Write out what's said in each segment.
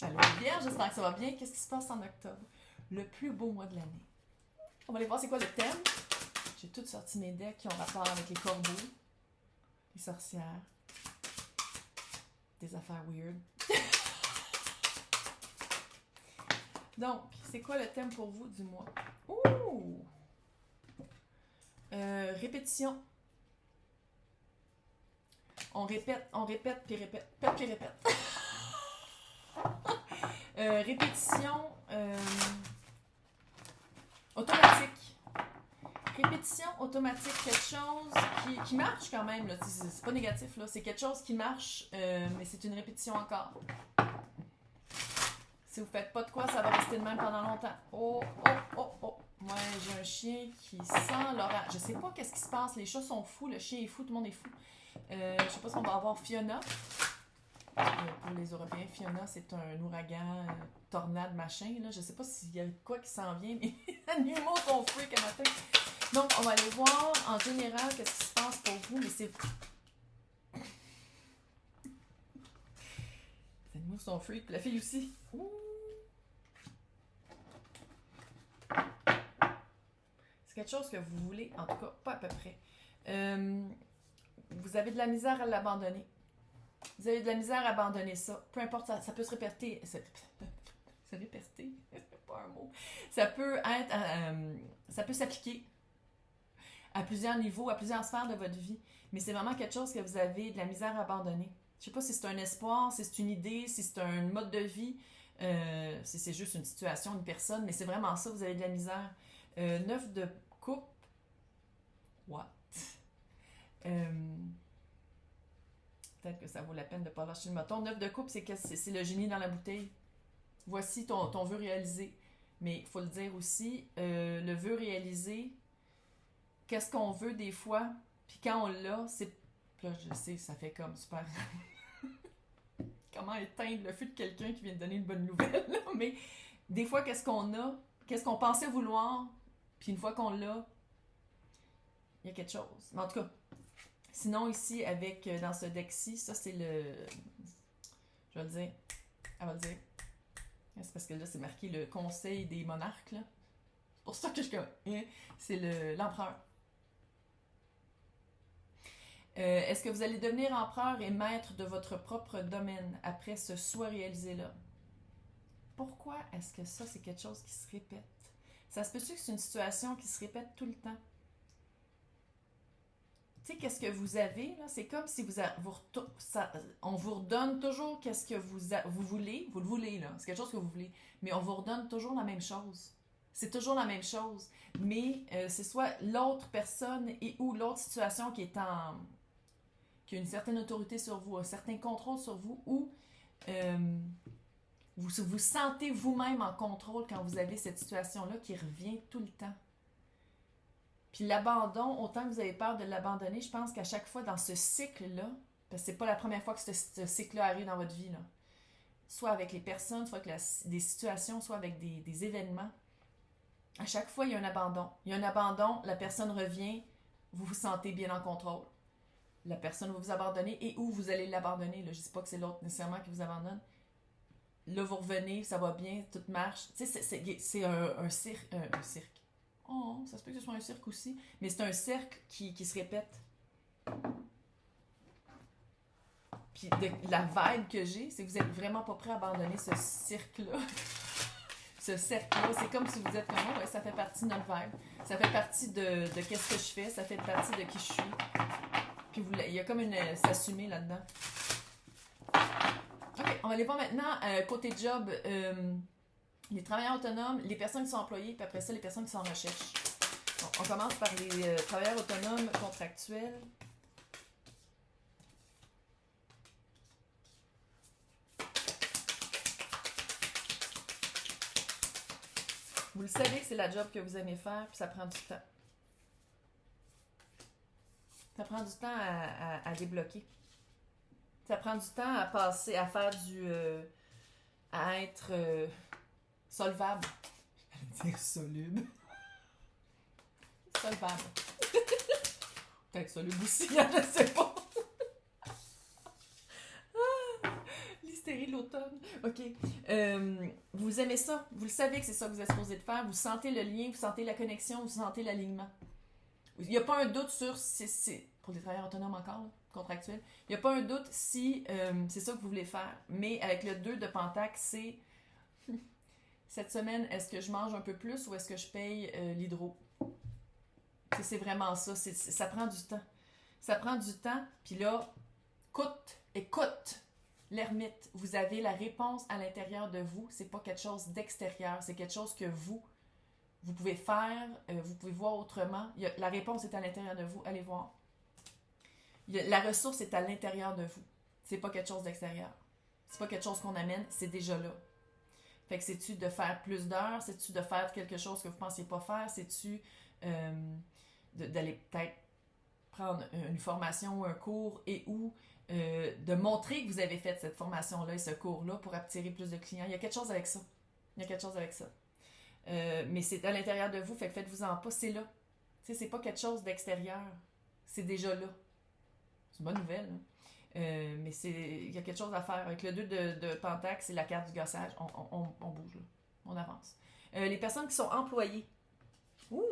Allô, Vierge, j'espère que ça va bien. Qu'est-ce qui se passe en octobre? Le plus beau mois de l'année. On va aller voir c'est quoi le thème. J'ai toutes sorti mes decks qui ont rapport avec les corbeaux, les sorcières, des affaires weird. Donc, c'est quoi le thème pour vous du mois? Ouh! Répétition. On répète, puis répète, puis répète. Répétition automatique. Répétition automatique, quelque chose qui marche quand même. Là. C'est pas négatif, là. C'est quelque chose qui marche, mais c'est une répétition encore. Si vous faites pas de quoi, ça va rester de même pendant longtemps. Oh, oh, oh, oh. Moi, j'ai un chien qui sent l'orage. Je sais pas qu'est-ce qui se passe. Les chats sont fous, le chien est fou, tout le monde est fou. Je sais pas si on va avoir Fiona. Pour les Européens, Fiona, c'est un ouragan, tornade, machin. Là. Je sais pas s'il y a quoi qui s'en vient, mais les animaux sont freak à matin. Donc, on va aller voir en général qu'est-ce qui se passe pour vous, mais c'est... Les animaux sont freak, puis la fille aussi. Ouh. C'est quelque chose que vous voulez, en tout cas, pas à peu près. Vous avez de la misère à l'abandonner. Vous avez de la misère à abandonner ça. Peu importe, ça peut se répéter. Se répéter, c'est pas un mot. Ça peut être, ça peut s'appliquer à plusieurs niveaux, à plusieurs sphères de votre vie. Mais c'est vraiment quelque chose que vous avez de la misère à abandonner. Je sais pas si c'est un espoir, si c'est une idée, si c'est un mode de vie, si c'est juste une situation, une personne, mais c'est vraiment ça, vous avez de la misère. 9 de coupe. What? Peut-être que ça vaut la peine de ne pas lâcher le moton. 9 de coupe, c'est le génie dans la bouteille. Voici ton vœu réalisé. Mais il faut le dire aussi, le vœu réalisé, qu'est-ce qu'on veut des fois, puis quand on l'a, c'est... Là, je sais, ça fait comme super... Comment éteindre le feu de quelqu'un qui vient de donner une bonne nouvelle, là? Mais des fois, qu'est-ce qu'on a, qu'est-ce qu'on pensait vouloir, puis une fois qu'on l'a, il y a quelque chose. Mais en tout cas, sinon ici, avec dans ce deck-ci, ça c'est le... Je vais le dire. Elle va le dire. C'est parce que là, c'est marqué le conseil des monarques, là. C'est pour ça que je... C'est l'empereur. Est-ce que vous allez devenir empereur et maître de votre propre domaine après ce souhait réalisé-là? Pourquoi est-ce que ça, c'est quelque chose qui se répète? Ça se peut-tu que c'est une situation qui se répète tout le temps? Tu sais, qu'est-ce que vous avez, là? C'est comme si on vous redonne toujours qu'est-ce que vous voulez. Vous le voulez, là. C'est quelque chose que vous voulez. Mais on vous redonne toujours la même chose. C'est toujours la même chose. Mais c'est soit l'autre personne et ou l'autre situation qui a une certaine autorité sur vous, un certain contrôle sur vous, ou vous sentez vous-même en contrôle quand vous avez cette situation-là qui revient tout le temps. Puis l'abandon, autant que vous avez peur de l'abandonner, je pense qu'à chaque fois dans ce cycle-là, parce que c'est pas la première fois que ce cycle-là arrive dans votre vie, là, soit avec les personnes, soit avec des situations, soit avec des événements, à chaque fois, il y a un abandon. Il y a un abandon, la personne revient, vous vous sentez bien en contrôle. La personne va vous abandonner et où vous allez l'abandonner. Là, je ne dis pas que c'est l'autre nécessairement qui vous abandonne. Là, vous revenez, ça va bien, tout marche. Tu sais, c'est un cirque. Un cirque. Oh, ça se peut que ce soit un cirque aussi. Mais c'est un cercle qui se répète. Puis la vibe que j'ai, c'est que vous n'êtes vraiment pas prêt à abandonner ce cirque-là. Ce cercle-là, c'est comme si vous êtes comme moi, ouais, ça fait partie de notre vibe. Ça fait partie de qu'est-ce que je fais, ça fait partie de qui je suis. Puis il y a comme s'assumer là-dedans. OK, on va aller voir maintenant côté job, les travailleurs autonomes, les personnes qui sont employées, puis après ça, les personnes qui sont en recherche. Bon, on commence par les travailleurs autonomes contractuels. Vous le savez que c'est la job que vous aimez faire, puis ça prend du temps. Ça prend du temps à débloquer. Ça prend du temps à passer, à faire à être solvable. Je vais dire soluble. Solvable. Peut-être soluble aussi, je sais pas. L'hystérie de l'automne. OK. Vous aimez ça, vous le savez que c'est ça que vous êtes supposé de faire, vous sentez le lien, vous sentez la connexion, vous sentez l'alignement. Il n'y a pas un doute sur si c'est pour les travailleurs autonomes encore, là, contractuels, il n'y a pas un doute si c'est ça que vous voulez faire. Mais avec le 2 de Pentacle, c'est cette semaine, est-ce que je mange un peu plus ou est-ce que je paye l'hydro? C'est vraiment ça, ça prend du temps. Ça prend du temps, puis là, écoute, l'ermite, vous avez la réponse à l'intérieur de vous, c'est pas quelque chose d'extérieur, c'est quelque chose que vous pouvez faire, vous pouvez voir autrement. La réponse est à l'intérieur de vous, allez voir. La ressource est à l'intérieur de vous. C'est pas quelque chose d'extérieur. C'est pas quelque chose qu'on amène, c'est déjà là. Fait que c'est-tu de faire plus d'heures? C'est-tu de faire quelque chose que vous ne pensiez pas faire? C'est-tu d'aller peut-être prendre une formation ou un cours et ou de montrer que vous avez fait cette formation-là et ce cours-là pour attirer plus de clients? Il y a quelque chose avec ça. Mais c'est à l'intérieur de vous, fait que faites-vous-en pas, c'est là. Tu sais, c'est pas quelque chose d'extérieur. C'est déjà là. C'est une bonne nouvelle, hein? Mais il y a quelque chose à faire. Avec le 2 de Pentacle, c'est la carte du gossage. On bouge, là. On avance. Les personnes qui sont employées.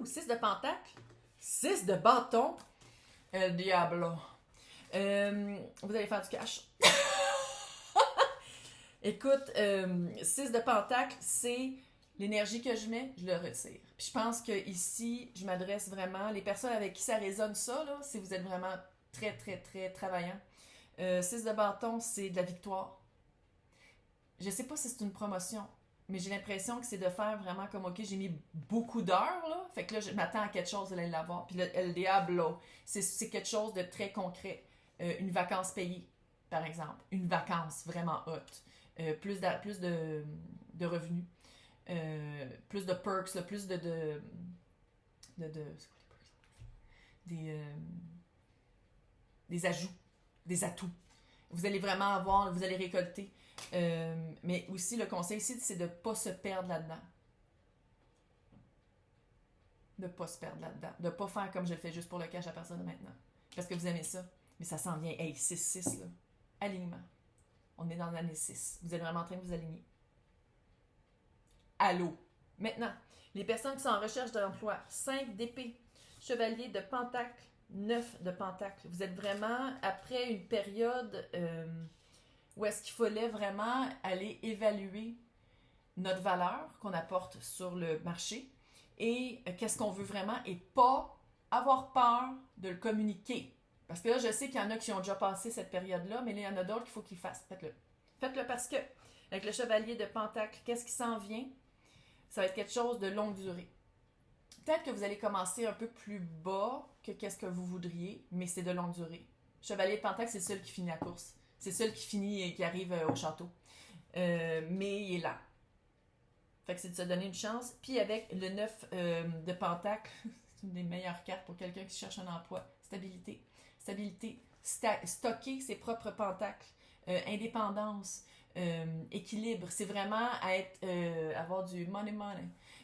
6 de Pentacle. 6 de bâton. Diablo. Vous allez faire du cash. Écoute, 6 de Pentacle, c'est l'énergie que je mets, je le retire. Puis je pense que ici, je m'adresse vraiment, les personnes avec qui ça résonne ça, là, si vous êtes vraiment très, très, très travaillant. 6 de bâton, c'est de la victoire. Je sais pas si c'est une promotion, mais j'ai l'impression que c'est de faire vraiment comme, OK, j'ai mis beaucoup d'heures, là, fait que là, je m'attends à quelque chose de l'avoir. Puis le diablo, c'est quelque chose de très concret. Une vacance payée, par exemple. Une vacance vraiment haute. Plus de revenus. Plus de perks, là, plus de c'est quoi les perks? Des ajouts, des atouts. Vous allez vraiment avoir, vous allez récolter. Mais aussi, le conseil ici, c'est de ne pas se perdre là-dedans. De ne pas se perdre là-dedans. De ne pas faire comme je le fais juste pour le cash à partir de maintenant. Parce que vous aimez ça. Mais ça s'en vient. Hey, 6-6, là. Alignement. On est dans l'année 6. Vous êtes vraiment en train de vous aligner. Allô. Maintenant, les personnes qui sont en recherche d'emploi. 5 d'épée. Chevalier de Pentacle. 9 de Pentacle. Vous êtes vraiment après une période où est-ce qu'il fallait vraiment aller évaluer notre valeur qu'on apporte sur le marché et qu'est-ce qu'on veut vraiment et pas avoir peur de le communiquer. Parce que là, je sais qu'il y en a qui ont déjà passé cette période-là, mais là, il y en a d'autres qu'il faut qu'ils fassent. Faites-le. Faites-le parce que, avec le chevalier de Pentacle, qu'est-ce qui s'en vient? Ça va être quelque chose de longue durée. Peut-être que vous allez commencer un peu plus bas que qu'est-ce que vous voudriez, mais c'est de longue durée. Chevalier de Pentacle, c'est le seul qui finit la course. C'est le seul qui finit et qui arrive au château. Mais il est là. Fait que c'est de se donner une chance. Puis avec le 9 de Pentacle, c'est une des meilleures cartes pour quelqu'un qui cherche un emploi. Stabilité. Stocker ses propres pentacles. Indépendance. Équilibre. C'est vraiment avoir du money.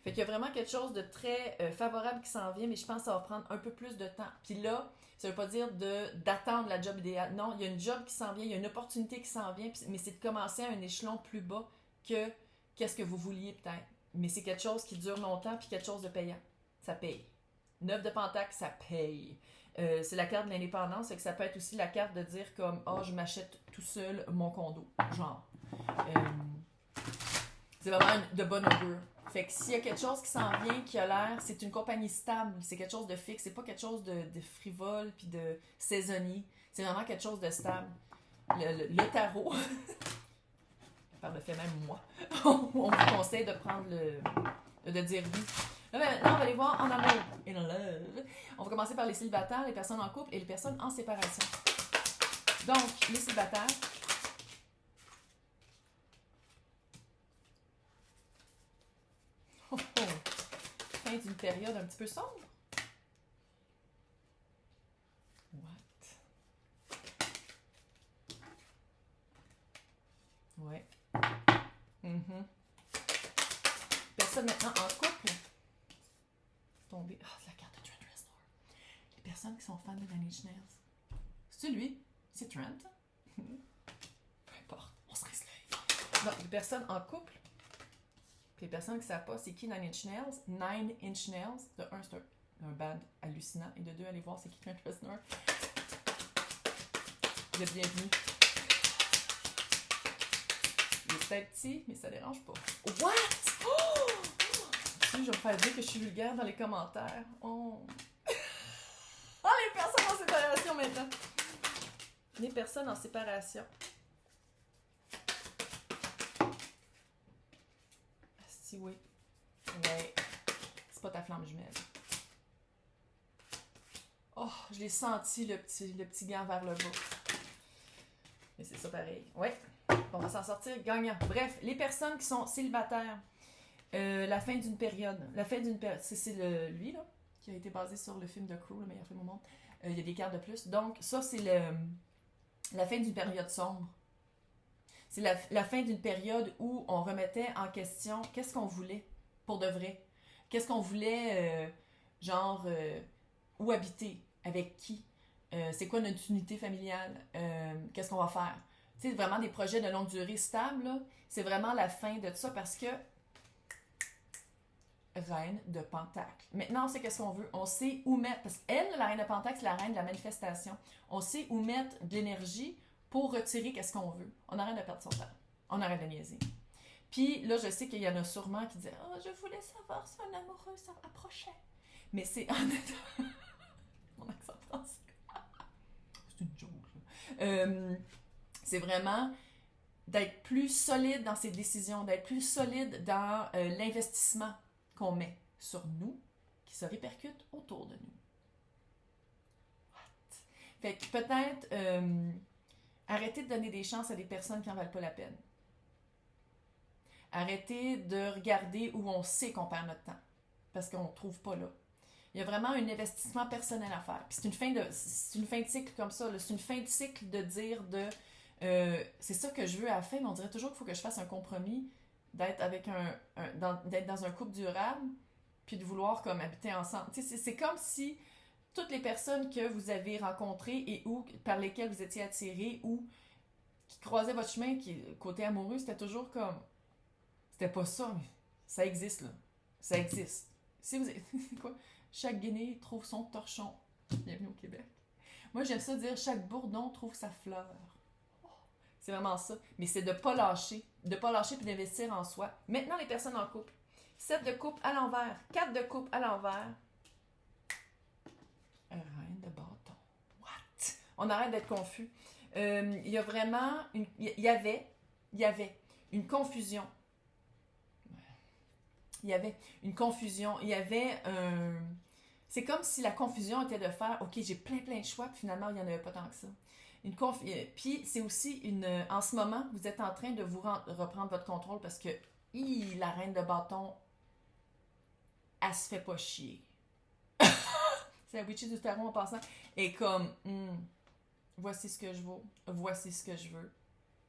Fait qu'il y a vraiment quelque chose de très favorable qui s'en vient, mais je pense que ça va prendre un peu plus de temps. Puis là, ça veut pas dire d'attendre la job idéale. Non, il y a une job qui s'en vient, il y a une opportunité qui s'en vient, mais c'est de commencer à un échelon plus bas que qu'est-ce que vous vouliez peut-être. Mais c'est quelque chose qui dure longtemps puis quelque chose de payant. Ça paye. 9 de Pentacle, ça paye. C'est la carte de l'indépendance, c'est que ça peut être aussi la carte de dire comme « Ah, je m'achète tout seul mon condo. » Genre. C'est vraiment de bonne augure. Fait que s'il y a quelque chose qui s'en vient, qui a l'air, c'est une compagnie stable, c'est quelque chose de fixe, c'est pas quelque chose de frivole puis de saisonnier. C'est vraiment quelque chose de stable. Le tarot, par le fait même moi, on vous conseille de prendre de dire oui. Là, maintenant, on va aller voir en amour. In love. On va commencer par les célibataires, les personnes en couple et les personnes en séparation. Donc, les célibataires. Fin d'une période un petit peu sombre. What? Ouais. Personne maintenant en couple. Tomber. Ah, c'est la carte de Trent Reznor. Les personnes qui sont fans de Nine Inch Nails. C'est lui? C'est Trent? Peu importe. On se reste l'œil. les personnes en couple, puis les personnes qui ne savent pas c'est qui Nine Inch Nails. Nine Inch Nails, de un, c'est un band hallucinant, et de deux, allez voir c'est qui Trent Reznor. Vous êtes bienvenus. Il est peut-être petit, mais ça dérange pas. What? Oh! Je vais me faire dire que je suis vulgaire dans les commentaires. Oh! Ah, les personnes en séparation maintenant! Les personnes en séparation. Si oui. Ouais. C'est pas ta flamme jumelle. Oh, je l'ai senti, le petit gant vers le bas. Mais c'est ça pareil. Ouais. On va s'en sortir gagnant. Bref, les personnes qui sont célibataires, la fin d'une période. La fin d'une période. C'est lui, là, qui a été basé sur le film de Crow, le meilleur film au monde. Il y a des cartes de plus. Donc, ça, c'est la fin d'une période sombre. C'est la fin d'une période où on remettait en question qu'est-ce qu'on voulait pour de vrai. Qu'est-ce qu'on voulait, où habiter, avec qui, c'est quoi notre unité familiale, qu'est-ce qu'on va faire. Tu sais, vraiment des projets de longue durée stables, là, c'est vraiment la fin de tout ça parce que Reine de Pentacle. Maintenant, on sait qu'est-ce qu'on veut. On sait où mettre. Parce qu'elle, la Reine de Pentacle, c'est la reine de la manifestation. On sait où mettre de l'énergie pour retirer qu'est-ce qu'on veut. On arrête de perdre son temps. On arrête de niaiser. Puis là, je sais qu'il y en a sûrement qui disent « Oh, je voulais savoir si un amoureux s'approchait. » Mais c'est en étant... Mon accent français. C'est une joke, là. C'est vraiment d'être plus solide dans ses décisions, d'être plus solide dans l'investissement qu'on met sur nous, qui se répercute autour de nous. What? Fait que peut-être arrêter de donner des chances à des personnes qui n'en valent pas la peine. Arrêter de regarder où on sait qu'on perd notre temps, parce qu'on ne trouve pas là. Il y a vraiment un investissement personnel à faire. Puis c'est une fin de cycle comme ça. Là. C'est une fin de cycle de dire c'est ça que je veux à la fin, mais on dirait toujours qu'il faut que je fasse un compromis, d'être avec d'être dans un couple durable, puis de vouloir comme habiter ensemble. C'est comme si toutes les personnes que vous avez rencontrées et par lesquelles vous étiez attirés ou qui croisaient votre chemin, côté amoureux, c'était toujours comme... C'était pas ça, mais ça existe, là. Ça existe. Si vous... quoi? Chaque Guinée trouve son torchon. Bienvenue au Québec. Moi, j'aime ça dire chaque bourdon trouve sa fleur. Oh, c'est vraiment ça. Mais c'est de pas lâcher. De pas lâcher puis d'investir en soi. Maintenant, les personnes en couple. 7 de coupe à l'envers. 4 de coupe à l'envers. Reine de bâton. What? On arrête d'être confus. Il y a vraiment... Il y avait une confusion. Il y avait une confusion. Il y avait un... C'est comme si la confusion était de faire « Ok, j'ai plein de choix, puis finalement, il n'y en avait pas tant que ça. » Puis c'est aussi en ce moment, vous êtes en train de vous reprendre votre contrôle parce que la reine de bâton, elle se fait pas chier. C'est la witchy du tarot en passant. Et comme, voici ce que je vaux, voici ce que je veux.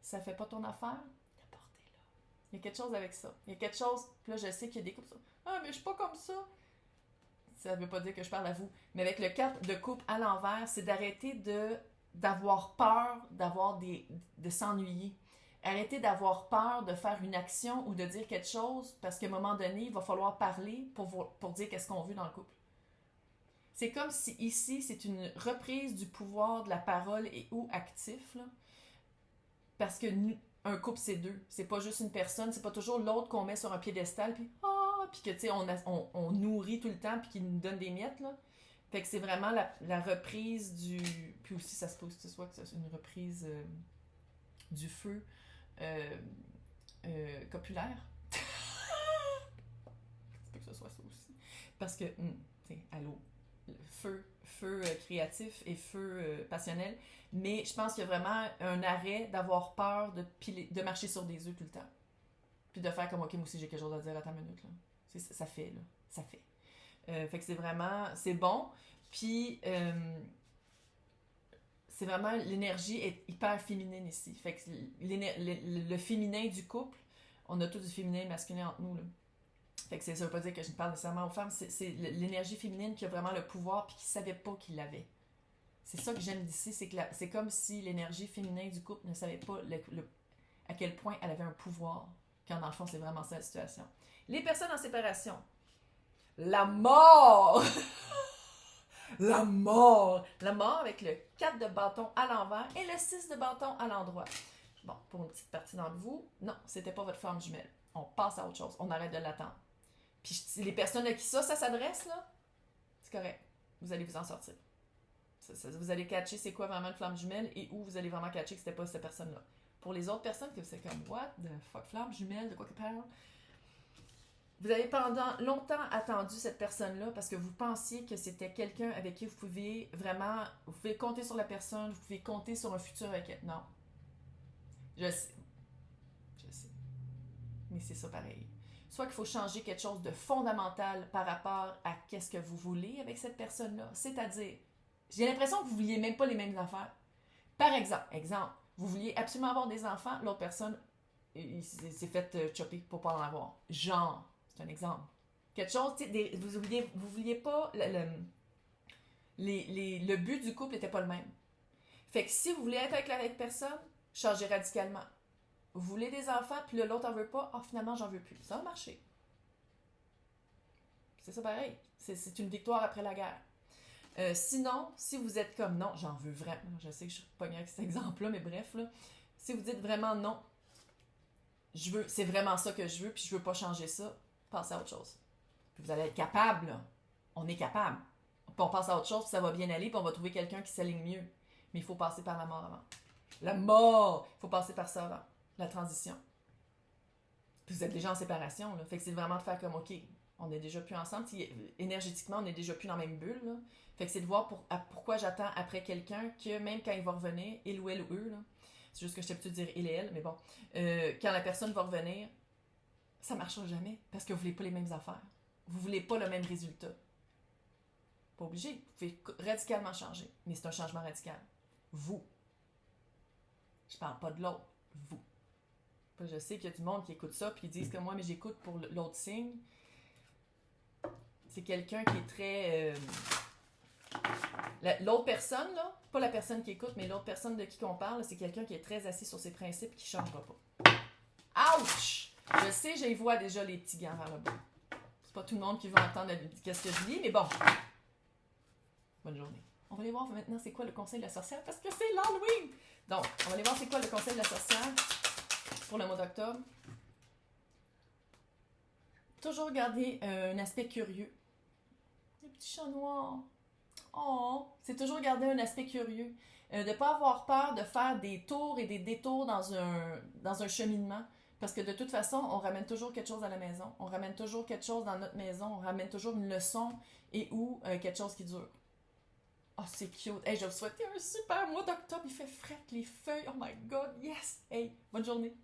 Ça fait pas ton affaire? Portez-la. Il y a quelque chose avec ça. Il y a quelque chose, puis là je sais qu'il y a des couples, ah mais je suis pas comme ça. Ça veut pas dire que je parle à vous. Mais avec le 4 de coupe à l'envers, c'est d'arrêter d'avoir peur de s'ennuyer. Arrêtez d'avoir peur de faire une action ou de dire quelque chose parce qu'à un moment donné, il va falloir parler pour dire qu'est-ce qu'on veut dans le couple. C'est comme si ici, c'est une reprise du pouvoir de la parole et ou actif. Là, parce que un couple, c'est deux. C'est pas juste une personne, c'est pas toujours l'autre qu'on met sur un piédestal puis que tu sais, on nourrit tout le temps puis qu'il nous donne des miettes. Là. Fait que c'est vraiment la reprise du... Puis aussi, ça se peut que ce soit une reprise du feu copulaire. Ça peut que ce soit ça aussi. Parce que, tu sais, allô, feu créatif et feu passionnel. Mais je pense qu'il y a vraiment un arrêt d'avoir peur de marcher sur des œufs tout le temps. Puis de faire comme, ok, moi aussi j'ai quelque chose à dire à ta minute. Là. Ça fait, là. Ça fait. Fait que c'est vraiment... C'est bon. Puis... c'est vraiment... L'énergie est hyper féminine ici. Fait que le féminin du couple, on a tout du féminin et masculin entre nous, là. Fait que ça veut pas dire que je ne parle nécessairement aux femmes. C'est l'énergie féminine qui a vraiment le pouvoir puis qui savait pas qu'il l'avait. C'est ça que j'aime d'ici. C'est comme si l'énergie féminin du couple ne savait pas... à quel point elle avait un pouvoir, quand dans le fond, c'est vraiment ça la situation. Les personnes en séparation. La mort! La mort! La mort avec le 4 de bâton à l'envers et le 6 de bâton à l'endroit. Bon, pour une petite partie d'entre vous, non, c'était pas votre flamme jumelle. On passe à autre chose. On arrête de l'attendre. Puis les personnes à qui ça s'adresse, là, c'est correct. Vous allez vous en sortir. Vous allez catcher c'est quoi vraiment une flamme jumelle et où vous allez vraiment catcher que c'était pas cette personne-là. Pour les autres personnes que c'est comme, what the fuck, flamme jumelle, de quoi qu'elle parle? Vous avez pendant longtemps attendu cette personne-là parce que vous pensiez que c'était quelqu'un avec qui vous pouviez vraiment, vous pouvez compter sur la personne, vous pouvez compter sur un futur avec elle. Non. Je sais. Je sais. Mais c'est ça pareil. Soit qu'il faut changer quelque chose de fondamental par rapport à qu'est-ce que vous voulez avec cette personne-là. C'est-à-dire, j'ai l'impression que vous ne vouliez même pas les mêmes affaires. Par exemple, vous vouliez absolument avoir des enfants, l'autre personne il s'est fait chopper pour pas en avoir. Genre, c'est un exemple. Quelque chose, vous vouliez pas, le but du couple n'était pas le même. Fait que si vous voulez être avec la personne, changez radicalement. Vous voulez des enfants, puis l'autre en veut pas, finalement, j'en veux plus. Ça va marcher. C'est ça pareil. C'est une victoire après la guerre. Sinon, si vous êtes comme non, j'en veux vraiment. Je sais que je suis pas bien avec cet exemple-là, mais bref, là, si vous dites vraiment non, c'est vraiment ça que je veux, puis je veux pas changer ça, passez à autre chose. Puis vous allez être capable, là. On est capable. Puis on passe à autre chose, puis ça va bien aller, puis on va trouver quelqu'un qui s'aligne mieux. Mais il faut passer par la mort avant. La mort! Il faut passer par ça avant. La transition. Puis vous êtes déjà en séparation, là. Fait que c'est vraiment de faire comme, OK, on n'est déjà plus ensemble. Énergétiquement, on n'est déjà plus dans la même bulle, là. Fait que c'est de voir pourquoi j'attends après quelqu'un que même quand il va revenir, il ou elle ou eux, là. C'est juste que je t'ai plutôt dire il et elle, mais bon. Quand la personne va revenir, ça ne marchera jamais parce que vous ne voulez pas les mêmes affaires. Vous ne voulez pas le même résultat. Pas obligé. Vous pouvez radicalement changer. Mais c'est un changement radical. Vous. Je parle pas de l'autre. Vous. Je sais qu'il y a du monde qui écoute ça puis qui disent que moi, mais j'écoute pour l'autre signe. C'est quelqu'un qui est très... l'autre personne, là, pas la personne qui écoute, mais l'autre personne de qui on parle, c'est quelqu'un qui est très assis sur ses principes et qui ne changera pas. Ouch! Je sais, j'y vois déjà les petits gants vers le bas. C'est pas tout le monde qui va entendre qu'est-ce que je dis, mais bon. Bonne journée. On va aller voir maintenant c'est quoi le conseil de la sorcière parce que c'est l'Halloween! Donc, on va aller voir c'est quoi le conseil de la sorcière pour le mois d'octobre. Toujours garder un aspect curieux. Les petits chats noirs. Oh, c'est toujours garder un aspect curieux. De ne pas avoir peur de faire des tours et des détours dans un cheminement. Parce que de toute façon, on ramène toujours quelque chose à la maison. On ramène toujours quelque chose dans notre maison. On ramène toujours une leçon et ou quelque chose qui dure. Oh, c'est cute. Hey, je vais vous souhaiter un super mois d'octobre. Il fait frais, les feuilles. Oh my God, yes. Hey, bonne journée.